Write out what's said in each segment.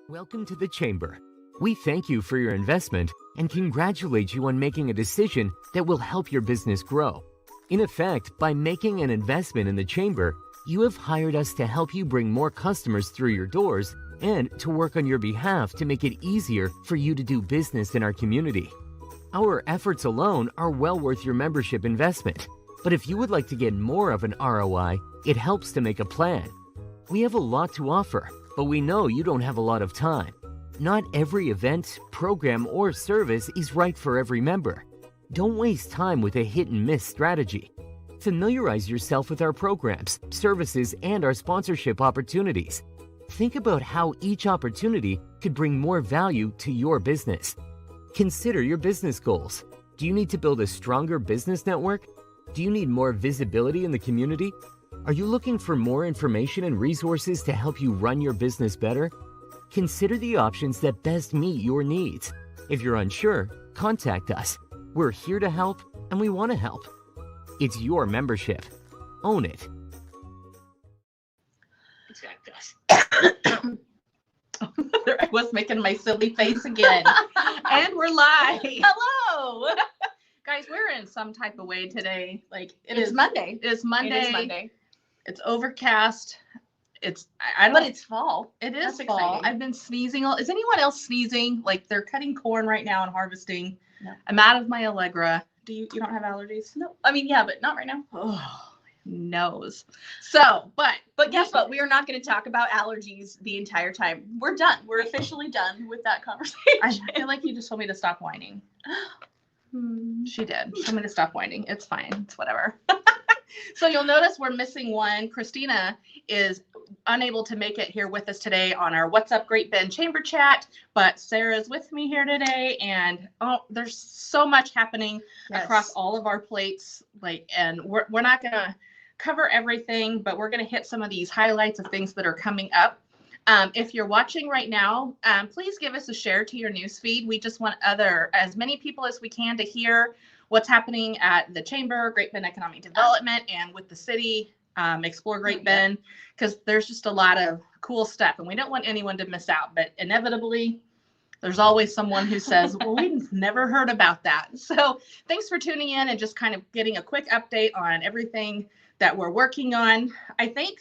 Welcome to the Chamber. We thank you for your investment and congratulate you on making a decision that will help your business grow. In effect, by making an investment in the Chamber, you have hired us to help you bring more customers through your doors and to work on your behalf to make it easier for you to do business in our community. Our efforts alone are well worth your membership investment. But if you would like to get more of an ROI, it helps to make a plan. We have a lot to offer, but we know you don't have a lot of time. Not every event, program, or service is right for every member. Don't waste time with a hit-and-miss strategy. Familiarize yourself with our programs, services, and our sponsorship opportunities. Think about how each opportunity could bring more value to your business. Consider your business goals. Do you need to build a stronger business network? Do you need more visibility in the community? Are you looking for more information and resources to help you run your business better? Consider the options that best meet your needs. If you're unsure, contact us. We're here to help, and we want to help. It's your membership. Own it. Contact us. I was making my silly face again. And we're live. Hello. Guys, we're in some type of way today. Like It's Monday. It is Monday. It is Monday. It's overcast. I don't. But it's fall. It is That's fall. exciting. I've been sneezing. Is anyone else sneezing? Like they're cutting corn right now and harvesting. No. I'm out of my Allegra. You don't have allergies? No, I mean, yeah, but not right now. Oh, nose. So, but guess what? We are not going to talk about allergies the entire time. We're done. We're officially done with that conversation. I feel like you just told me to stop whining. She did. Told me to stop whining. It's fine. It's whatever. So you'll notice we're missing one. Christina is unable to make it here with us today on our What's Up Great Bend Chamber Chat, but Sarah's with me here today, and there's so much happening across all of our plates. And we're not gonna cover everything, but we're gonna hit some of these highlights of things that are coming up. If you're watching right now, please give us a share to your newsfeed. We just want as many people as we can to hear what's happening at the Chamber, Great Bend Economic Development, and with the city, Explore Great Bend, because there's just a lot of cool stuff, and we don't want anyone to miss out. But inevitably, there's always someone who says, well, we've never heard about that. So thanks for tuning in and just kind of getting a quick update on everything that we're working on. I think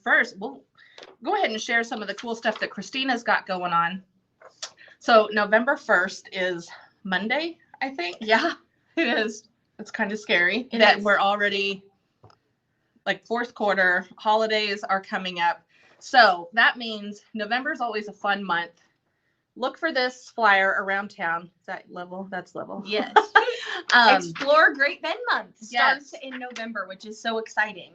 first, we'll go ahead and share some of the cool stuff that Christina's got going on. So November 1st is Monday, I think. Yeah, it is. It's kind of scary that we're already like fourth quarter. Holidays are coming up. So that means November is always a fun month. Look for this flyer around town. Is that level? That's level. Yes. Explore Great Bend Month starts in November, which is so exciting.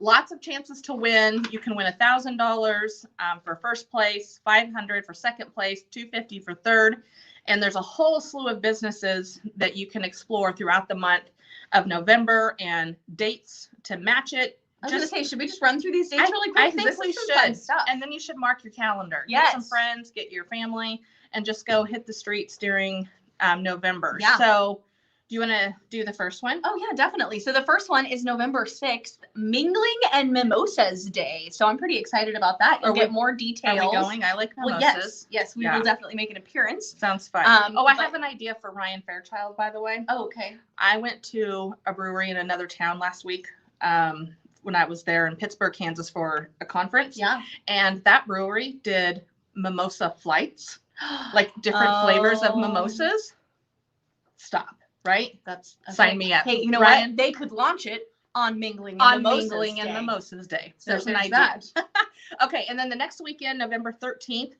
Lots of chances to win. You can win $1,000 for first place, $500 for second place, $250 for third. And there's a whole slew of businesses that you can explore throughout the month of November and dates to match it. I was going to say, should we just run through these dates really quick? I think we should. And then you should mark your calendar. Yes. Get some friends, get your family, and just go hit the streets during November. Yeah. So do you want to do the first one? Oh, yeah, definitely. So the first one is November 6th, Mingling and Mimosas Day. So I'm pretty excited about that. You'll get more details. Are we going? I like mimosas. Well, yes, we will definitely make an appearance. Sounds fun. I have an idea for Ryan Fairchild, by the way. Oh, okay. I went to a brewery in another town last week when I was there in Pittsburgh, Kansas for a conference. Yeah. And that brewery did mimosa flights, like different flavors of mimosas. Stop. Right? That's okay. Sign me up. Hey, you know Ryan, what? They could launch it on Mingling and Mimosas Day. So there's an idea. Okay, and then the next weekend, November 13th,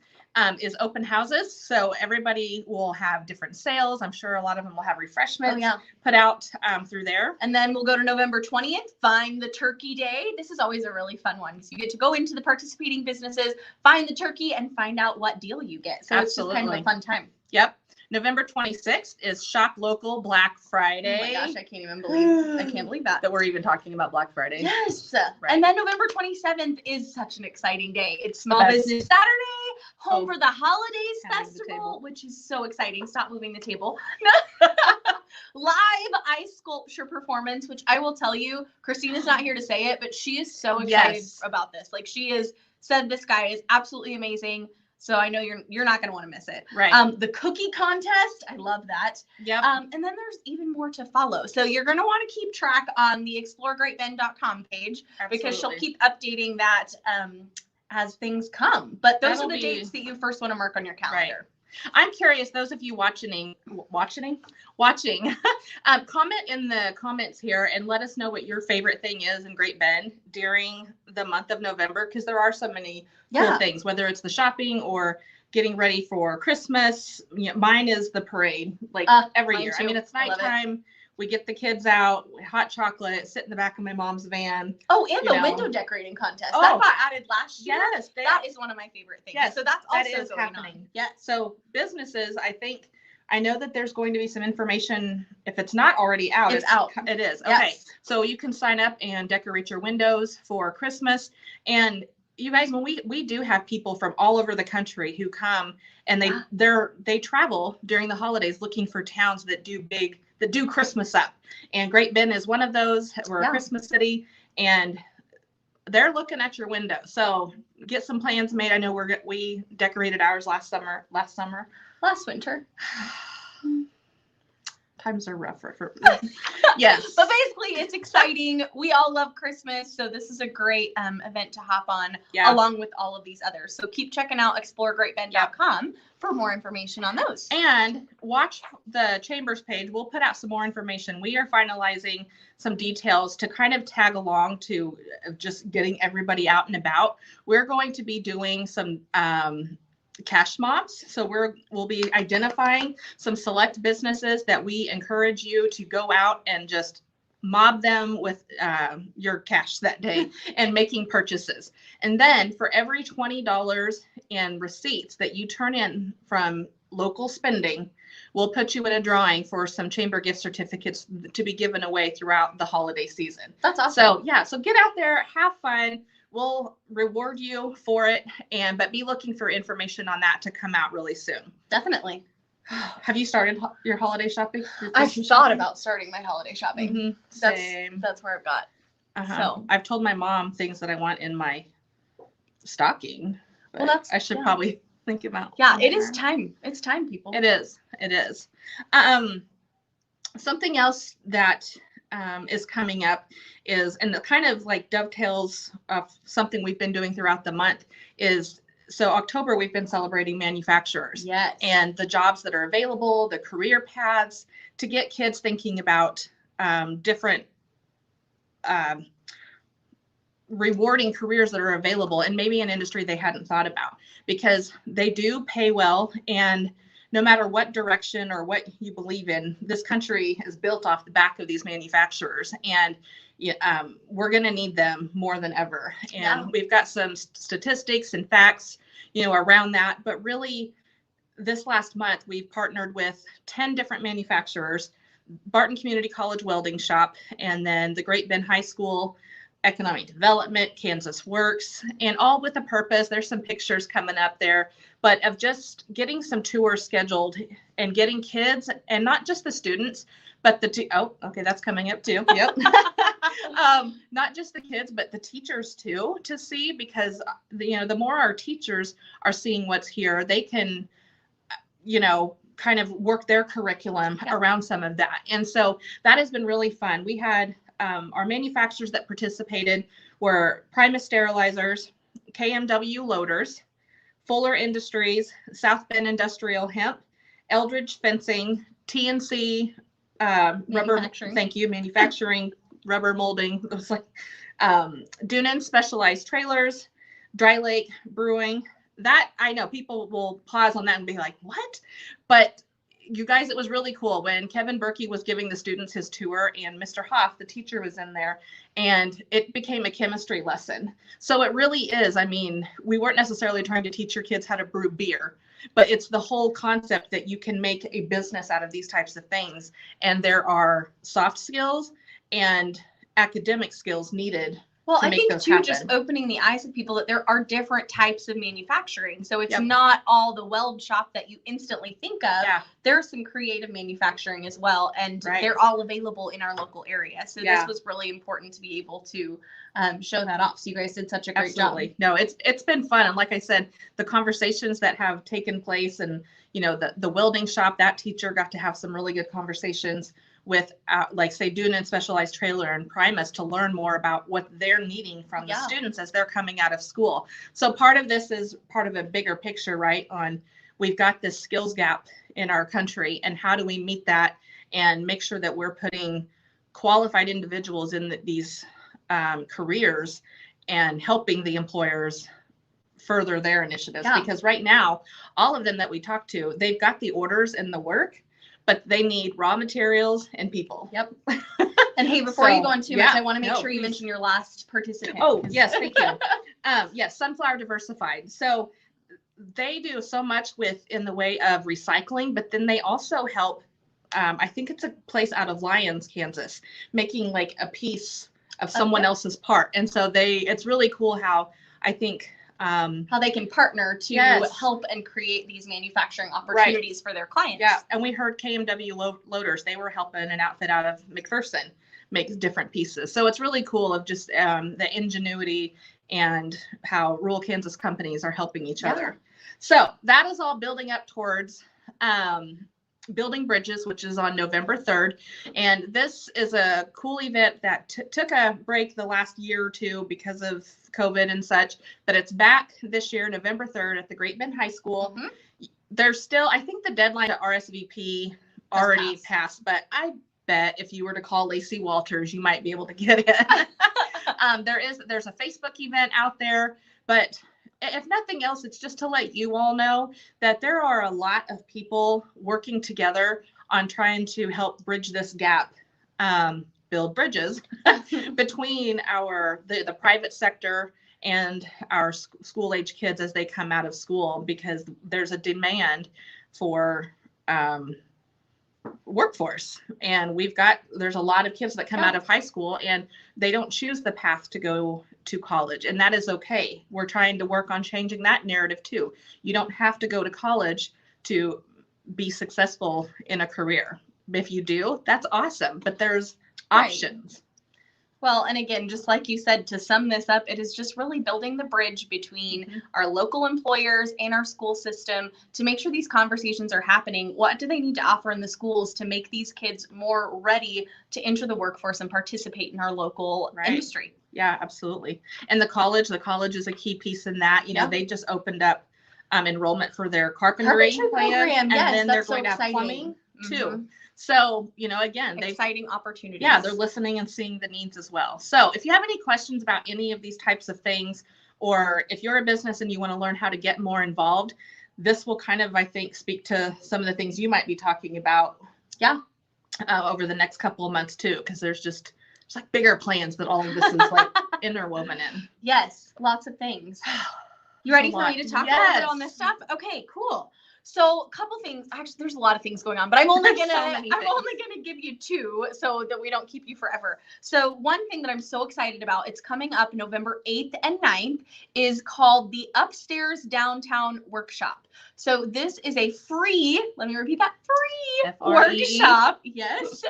is open houses. So everybody will have different sales. I'm sure a lot of them will have refreshments put out through there. And then we'll go to November 20th, Find the Turkey Day. This is always a really fun one because you get to go into the participating businesses, find the turkey, and find out what deal you get. So it's just kind of a fun time. Yep. November 26th is Shop Local Black Friday. Oh my gosh, I can't believe that. That we're even talking about Black Friday. Yes. Right. And then November 27th is such an exciting day. It's Small Business Saturday, Home for the Holidays Festival, which is so exciting. Stop moving the table. live ice sculpture performance, which I will tell you, Christina's not here to say it, but she is so excited about this. Like, she has said this guy is absolutely amazing. So I know you're not going to want to miss it. Right. The cookie contest, I love that. Yep. And then there's even more to follow. So you're going to want to keep track on the exploregreatbend.com page. Absolutely. Because she'll keep updating that as things come. But those are the dates that you first want to mark on your calendar. Right. I'm curious, those of you watching, comment in the comments here and let us know what your favorite thing is in Great Bend during the month of November, because there are so many cool things, whether it's the shopping or getting ready for Christmas. You know, mine is the parade, like every year. Too. I mean, it's nighttime. We get the kids out, hot chocolate, sit in the back of my mom's van. Oh, and the window decorating contest. Oh, that got added last year. Yes. That is one of my favorite things. Yes, so that's also that is going happening. on. Yes. So businesses, I know that there's going to be some information. If it's not already out, It's out. It is. Yes. Okay. So you can sign up and decorate your windows for Christmas. And you guys, when we do have people from all over the country who come and they travel during the holidays looking for towns that do Christmas up. And Great Bend is one of those. We're a Christmas city, and they're looking at your window. So get some plans made. I know we decorated ours last winter. Times are rough for yes. But basically, it's exciting. We all love Christmas, so this is a great event to hop on along with all of these others. So keep checking out exploregreatbend.com for more information on those. And watch the Chambers page. We'll put out some more information. We are finalizing some details to kind of tag along to just getting everybody out and about. We're going to be doing some cash mobs. So we'll be identifying some select businesses that we encourage you to go out and just mob them with your cash that day and making purchases. And then for every $20 in receipts that you turn in from local spending, we'll put you in a drawing for some chamber gift certificates to be given away throughout the holiday season. That's awesome. So get out there, have fun. We'll reward you for it, but be looking for information on that to come out really soon. Definitely. Have you started your holiday shopping? I've thought about starting my holiday shopping. Mm-hmm. Same. That's where I've got. So I've told my mom things that I want in my stocking. Well, I should probably think about. Yeah, it is time. It's time, people. It is. Something else that is coming up and the kind of like dovetails of something we've been doing throughout the month is, so October we've been celebrating manufacturers. Yes. And the jobs that are available, the career paths, to get kids thinking about different rewarding careers that are available and maybe an industry they hadn't thought about, because they do pay well. And no matter what direction or what you believe in, this country is built off the back of these manufacturers, and we're going to need them more than ever. And we've got some statistics and facts, around that. But really, this last month, we've partnered with 10 different manufacturers, Barton Community College Welding Shop, and then the Great Bend High School Economic Development, Kansas Works, and all with a purpose. There's some pictures coming up there, but of just getting some tours scheduled and getting kids, and not just the students, but that's coming up too. Yep. Not just the kids, but the teachers too, to see, because the more our teachers are seeing what's here, they can, kind of work their curriculum around some of that. And so that has been really fun. We had our manufacturers that participated were Primus Sterilizers, KMW Loaders, Fuller Industries, South Bend Industrial Hemp, Eldridge Fencing, TNC Rubber. Thank you, manufacturing, rubber molding. It was like Dunan Specialized Trailers, Dry Lake Brewing. That, I know people will pause on that and be like, what? But you guys, it was really cool when Kevin Berkey was giving the students his tour, and Mr. Hoff, the teacher, was in there, and it became a chemistry lesson. So it really is. I mean, we weren't necessarily trying to teach your kids how to brew beer, but it's the whole concept that you can make a business out of these types of things. And there are soft skills and academic skills needed Well, to I make think those too, happen. just opening the eyes of people that there are different types of manufacturing. So it's Yep. not all the weld shop that you instantly think of. Yeah. There's some creative manufacturing as well, and Right. they're all available in our local area. So Yeah. this was really important to be able to show that off. So you guys did such a great Absolutely. job. No, it's been fun. And like I said, the conversations that have taken place, and the welding shop, that teacher got to have some really good conversations with like say Duna Specialized Trailer and Primus to learn more about what they're needing from the students as they're coming out of school. So part of this is part of a bigger picture, right? On we've got this skills gap in our country, and how do we meet that and make sure that we're putting qualified individuals in these careers and helping the employers further their initiatives. Because right now, all of them that we talk to, they've got the orders and the work, but they need raw materials and people. Yep. And hey, before you go on too much, I want to make sure you please. mention your last participant. Oh, yes, thank you. Yes, Sunflower Diversified. So they do so much in the way of recycling, but then they also help, I think it's a place out of Lyons, Kansas, making like a piece of someone else's part. And so it's really cool how I think how they can partner to help and create these manufacturing opportunities for their clients. Yeah, and we heard KMW Loaders, they were helping an outfit out of McPherson make different pieces. So it's really cool of just the ingenuity and how rural Kansas companies are helping each other. So that is all building up towards Building Bridges, which is on November 3rd. And this is a cool event that took a break the last year or two because of COVID and such, but it's back this year, November 3rd at the Great Bend High School. Mm-hmm. There's still, I think the deadline to RSVP already passed, but I bet if you were to call Lacey Walters, you might be able to get in. There's a Facebook event out there, but if nothing else, it's just to let you all know that there are a lot of people working together on trying to help bridge this gap, build bridges between the private sector and our school age kids as they come out of school, because there's a demand for workforce. And there's a lot of kids that come out of high school and they don't choose the path to go to college, and that is okay. We're trying to work on changing that narrative too. You don't have to go to college to be successful in a career. If you do, that's awesome, but there's options. Well, and again, just like you said, to sum this up, it is just really building the bridge between our local employers and our school system to make sure these conversations are happening. What do they need to offer in the schools to make these kids more ready to enter the workforce and participate in our local industry? Yeah, absolutely. And the college is a key piece in that. They just opened up enrollment for their carpentry program, and then they're going to have plumbing too. So, again, exciting opportunities. Yeah, they're listening and seeing the needs as well. So if you have any questions about any of these types of things, or if you're a business and you want to learn how to get more involved, this will kind of, I think, speak to some of the things you might be talking about. Yeah. Over the next couple of months too, because there's like bigger plans that all of this is like interwoven in. Yes, lots of things. You ready for me to talk a little bit on this stuff? Okay, cool. So a couple things. Actually, there's a lot of things going on, but I'm only gonna give you two so that we don't keep you forever. So one thing that I'm so excited about, it's coming up November 8th and 9th, is called the Upstairs Downtown Workshop. So this is a free, let me repeat that, free workshop, yes,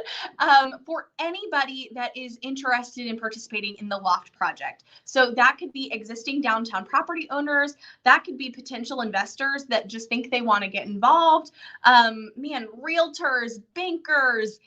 for anybody that is interested in participating in the Loft project. So that could be existing downtown property owners, that could be potential investors that just think they want to get involved, realtors, bankers,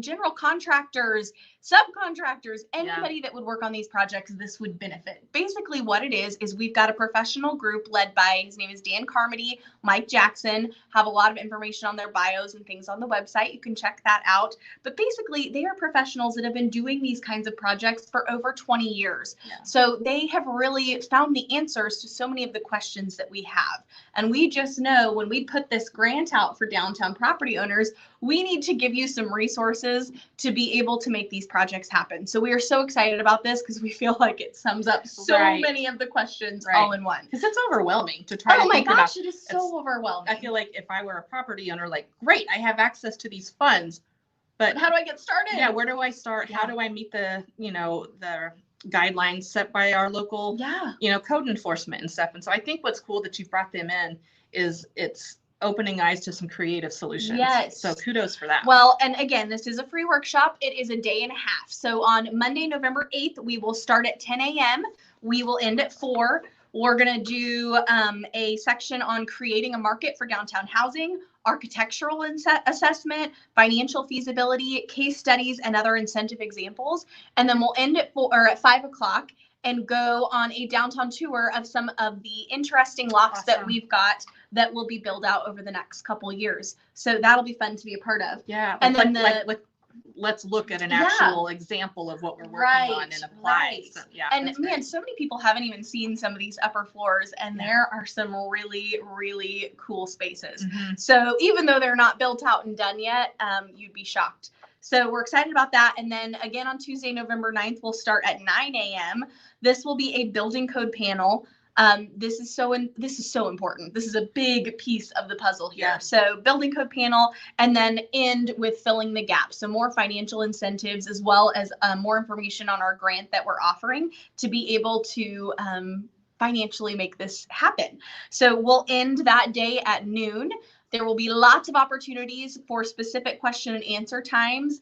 general contractors, subcontractors, anybody that would work on these projects, this would benefit. Basically what it is we've got a professional group led by, his name is Dan Carmody, Mike Jackson, have a lot of information on their bios and things on the website. You can check that out. But basically they are professionals that have been doing these kinds of projects for over 20 years. Yeah. So they have really found the answers to so many of the questions that we have. And we just know when we put this grant out for downtown property owners, we need to give you some resources to be able to make these projects happen. So we are so excited about this because we feel like it sums up so many of the questions all in one. Because it's overwhelming to try to think about. Oh my gosh, it is so overwhelming. I feel like if I were a property owner, like, great, I have access to these funds, but how do I get started? Yeah, where do I start? Yeah. How do I meet the guidelines set by our local, Yeah. code enforcement and stuff. And so I think what's cool that you've brought them in is it's opening eyes to some creative solutions. Yes. So kudos for that. Well, and again, this is a free workshop. It is a day and a half. So on Monday, November 8th, we will start at 10 a.m. We will end at 4. We're going to do a section on creating a market for downtown housing, architectural assessment, financial feasibility, case studies, and other incentive examples. And then we'll end at 5 o'clock and go on a downtown tour of some of the interesting lots that we've got that will be built out over the next couple years. So that'll be fun to be a part of. Yeah. And then let's look at an actual example of what we're working on and apply. Right. So, yeah. And man, so many people haven't even seen some of these upper floors, and there are some really, really cool spaces. Mm-hmm. So even though they're not built out and done yet, you'd be shocked. So we're excited about that. And then again on Tuesday, November 9th, we'll start at 9 a.m. This will be a building code panel. This is so important. This is a big piece of the puzzle here. Yeah. So building code panel, and then end with filling the gap. So more financial incentives, as well as more information on our grant that we're offering to be able to financially make this happen. So we'll end that day at noon. There will be lots of opportunities for specific question and answer times.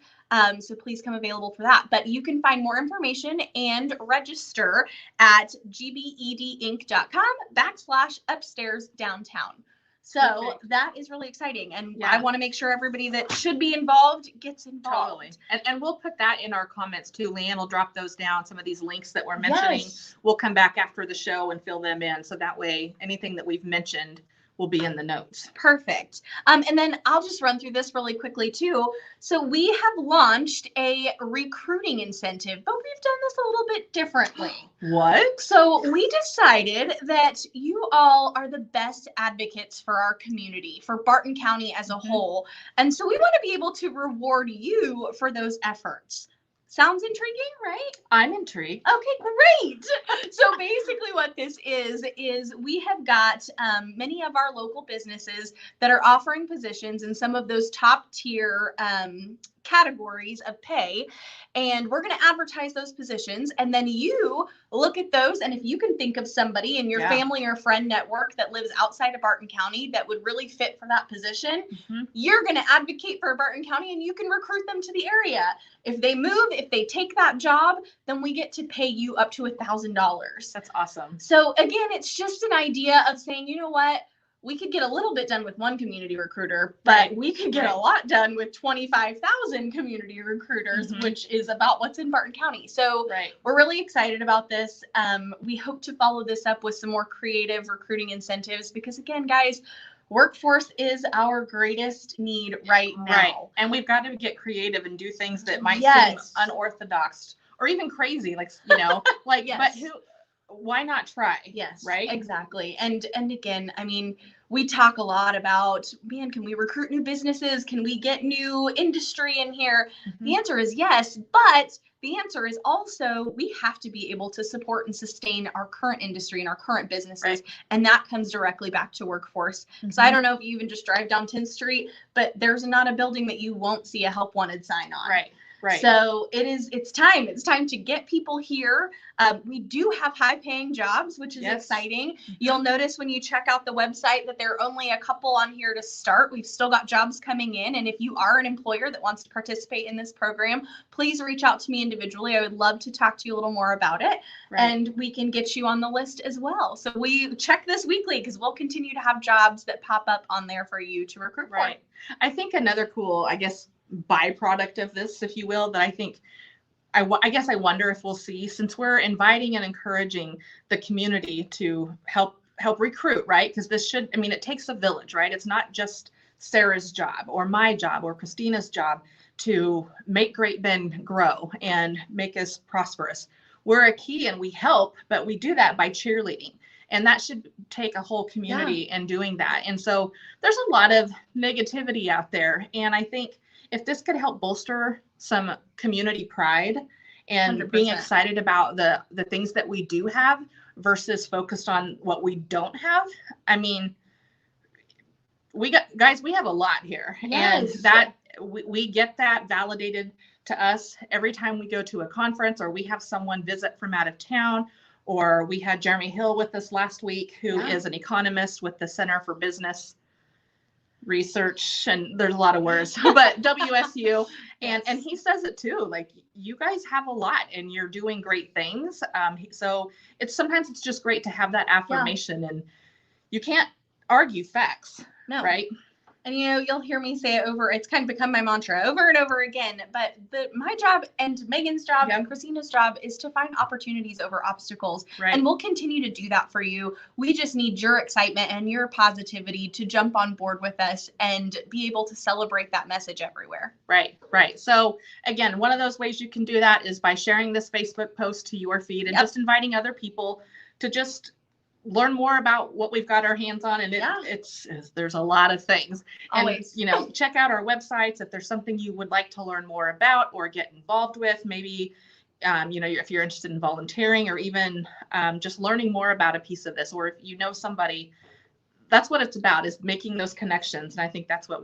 So please come available for that. But you can find more information and register at gbedinc.com/upstairs downtown. So Perfect. that is really exciting. And Yeah. I want to make sure everybody that should be involved gets involved. Totally. And we'll put that in our comments too. Leanne will drop those down. Some of these links that we're mentioning, we'll come back after the show and fill them in. So that way, anything that we've mentioned will be in the notes. Perfect. And then I'll just run through this really quickly too. So we have launched a recruiting incentive, but we've done this a little bit differently. What? So we decided that you all are the best advocates for our community, for Barton County as a whole. And so we want to be able to reward you for those efforts. Sounds intriguing, right? I'm intrigued. Okay, great. So basically what this is we have got many of our local businesses that are offering positions in some of those top tier categories of pay. And we're going to advertise those positions. And then you look at those. And if you can think of somebody in your family or friend network that lives outside of Barton County that would really fit for that position, you're going to advocate for Barton County and you can recruit them to the area. If they move, if they take that job, then we get to pay you up to $1,000. That's awesome. So again, it's just an idea of saying, you know what? We could get a little bit done with one community recruiter, but we could get a lot done with 25,000 community recruiters, which is about what's in Barton County. So we're really excited about this. We hope to follow this up with some more creative recruiting incentives because again, guys, workforce is our greatest need right now. Right. And we've got to get creative and do things that might seem unorthodox or even crazy, like, but why not try? Yes. Right. Exactly. And again, I mean, we talk a lot about, man, can we recruit new businesses? Can we get new industry in here? The answer is yes, but the answer is also we have to be able to support and sustain our current industry and our current businesses. And that comes directly back to workforce. So I don't know if you even just drive down 10th Street, but there's not a building that you won't see a help wanted sign on. Right. So it's time to get people here. We do have high paying jobs, which is exciting. You'll notice when you check out the website that there are only a couple on here to start. We've still got jobs coming in. And if you are an employer that wants to participate in this program, please reach out to me individually. I would love to talk to you a little more about it. And we can get you on the list as well. So we check this weekly because we'll continue to have jobs that pop up on there for you to recruit for. I think another cool, byproduct of this, if you will, that I think I guess I wonder if we'll see, since we're inviting and encouraging the community to help recruit, right? Because it takes a village, right? It's not just Sarah's job or my job or Christina's job to make Great Bend grow and make us prosperous. We're a key and we help, but we do that by cheerleading. And that should take a whole community in doing that. And so there's a lot of negativity out there. And I think if this could help bolster some community pride and 100%. Being excited about the things that we do have versus focused on what we don't have. I mean, we have a lot here. And that we get that validated to us every time we go to a conference or we have someone visit from out of town, or we had Jeremy Hill with us last week, who is an economist with the Center for Business Research, and there's a lot of words, but WSU. And he says it too, like, you guys have a lot and you're doing great things. So sometimes it's just great to have that affirmation, and you can't argue facts, right? And you'll hear me say it it's kind of become my mantra over and over again, but my job and Megan's job and Christina's job is to find opportunities over obstacles. Right. And we'll continue to do that for you. We just need your excitement and your positivity to jump on board with us and be able to celebrate that message everywhere. Right. So again, one of those ways you can do that is by sharing this Facebook post to your feed and just inviting other people to just learn more about what we've got our hands on. And there's a lot of things. Always. And, check out our websites if there's something you would like to learn more about or get involved with. Maybe, if you're interested in volunteering or even just learning more about a piece of this, or if you know somebody, that's what it's about, is making those connections. And I think that's what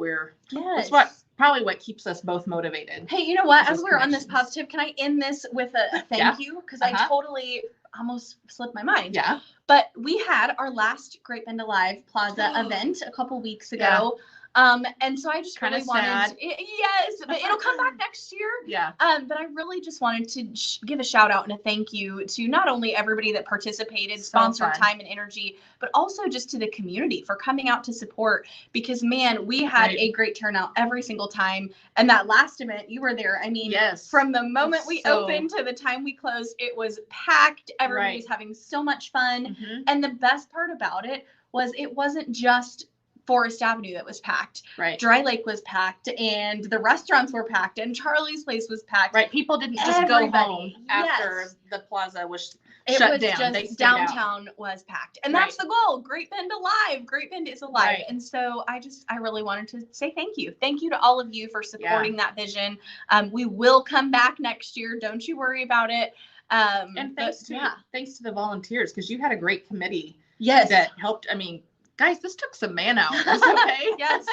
probably what keeps us both motivated. Hey, you know what? As we're on this positive, can I end this with a thank you? Because I totally almost slipped my mind. Yeah. But we had our last Great Bend Alive Plaza event a couple weeks ago. And so I just kind of really wanted sad. Yes, but it'll come back next year. Yeah. But I really just wanted to give a shout out and a thank you to not only everybody that participated, sponsored time and energy, but also just to the community for coming out to support, because man, we had a great turnout every single time. And that last event, you were there. I mean, from the moment we opened to the time we closed, it was packed. Everybody was having so much fun. Mm-hmm. And the best part about it was it wasn't just Forest Avenue that was packed. Right. Dry Lake was packed, and the restaurants were packed, and Charlie's place was packed. Right. People didn't just go home after the plaza was shut down. Just downtown was packed. And that's the goal. Great Bend alive. Great Bend is alive. Right. And so I really wanted to say thank you. Thank you to all of you for supporting that vision. We will come back next year. Don't you worry about it. And thanks to the volunteers, because you had a great committee that helped. I mean, guys, this took some man hours, okay? Yes,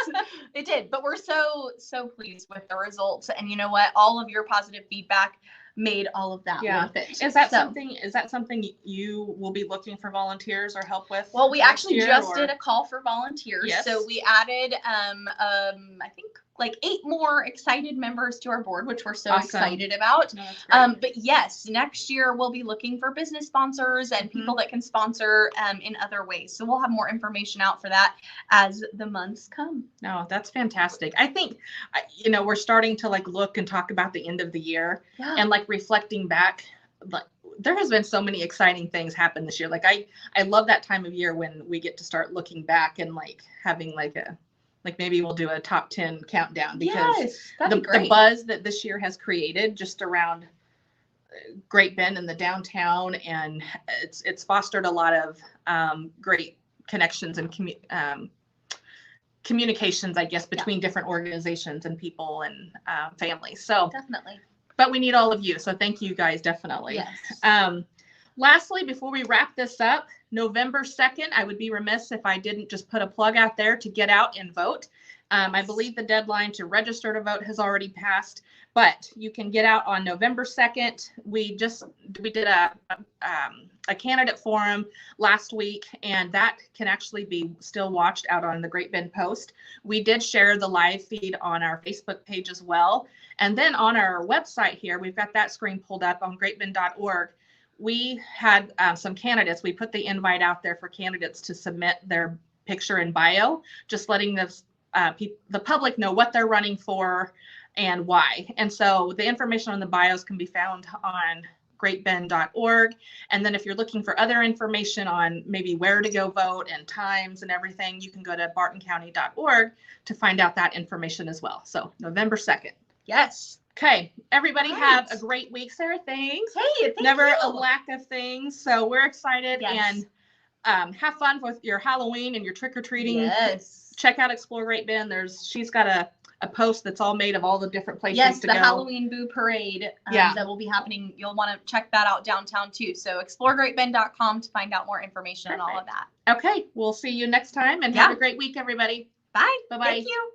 it did. But we're so pleased with the results. And you know what? All of your positive feedback made all of that worth it. Is that something you will be looking for volunteers or help with? Well, we actually just did a call for volunteers. Yes. So we added I think like 8 more excited members to our board, which we're so excited about. No, but yes, next year we'll be looking for business sponsors and people that can sponsor in other ways. So we'll have more information out for that as the months come. No, that's fantastic. I think, we're starting to look and talk about the end of the year and reflecting back. There has been so many exciting things happen this year. I love that time of year when we get to start looking back and having maybe we'll do a top 10 countdown, because the buzz that this year has created just around Great Bend and the downtown, and it's fostered a lot of great connections and communications, I guess, between different organizations and people and families. So definitely. But we need all of you. So thank you guys, definitely. Yes. Lastly, before we wrap this up, November 2nd, I would be remiss if I didn't just put a plug out there to get out and vote. I believe the deadline to register to vote has already passed, but you can get out on November 2nd. We did a candidate forum last week, and that can actually be still watched out on the Great Bend Post. We did share the live feed on our Facebook page as well. And then on our website here, we've got that screen pulled up on greatbend.org. We had some candidates. We put the invite out there for candidates to submit their picture and bio, just letting the public know what they're running for and why. And so the information on the bios can be found on greatbend.org. And then if you're looking for other information on maybe where to go vote and times and everything, you can go to bartoncounty.org to find out that information as well. So November 2nd. Yes. Okay, everybody have a great week, Sarah. Thanks. Hey, Never a lack of things. So we're excited and have fun with your Halloween and your trick-or-treating. Yes. Check out Explore Great Bend. She's got a post that's all made of all the different places to go. Yes, the Halloween Boo Parade that will be happening. You'll want to check that out downtown too. So exploregreatbend.com to find out more information on all of that. Okay, we'll see you next time, and have a great week, everybody. Bye. Bye-bye. Thank you.